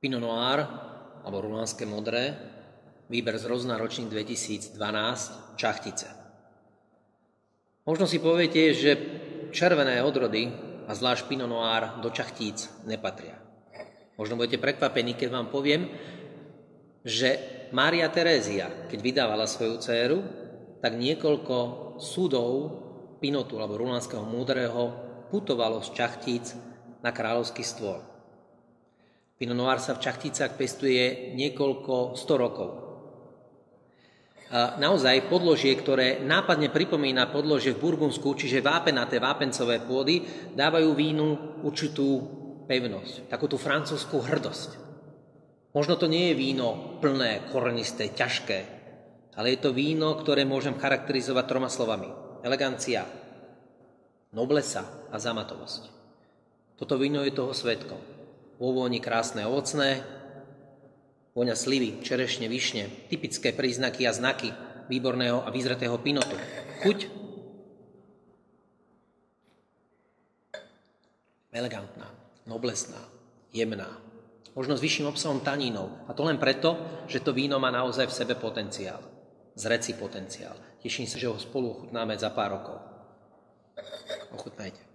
Pinot Noir, alebo rulánske modré, výber z Rozna, ročník 2012, Čachtice. Možno si poviete, že červené odrody, a zvlášť Pinot Noir, do Čachtíc nepatria. Možno budete prekvapení, keď vám poviem, že Mária Terézia, keď vydávala svoju dcéru, tak niekoľko súdov Pinotu, alebo rulánskeho múdreho, putovalo z Čachtíc na kráľovský stôl. Pinot Noir sa v Čachticách pestuje niekoľko 100 rokov. A naozaj podložie, ktoré nápadne pripomína podložie v Burgundsku, čiže vápenaté vápencové pôdy, dávajú vínu určitú pevnosť, takúto francúzskú hrdosť. Možno to nie je víno plné, korenisté, ťažké, ale je to víno, ktoré môžem charakterizovať 3 slovami. Elegancia, noblesa a zamatovosť. Toto víno je toho svedkom. Vo vôni krásne ovocné, vôňa slivy, čerešne, višne, typické príznaky a znaky výborného a vyzretého pinotu. Chuť elegantná, noblesná, jemná, možno s vyšším obsahom tanínov. A to len preto, že to víno má naozaj v sebe potenciál, zreci potenciál. Teším sa, že ho spolu ochutnáme za pár rokov. Ochutnajte.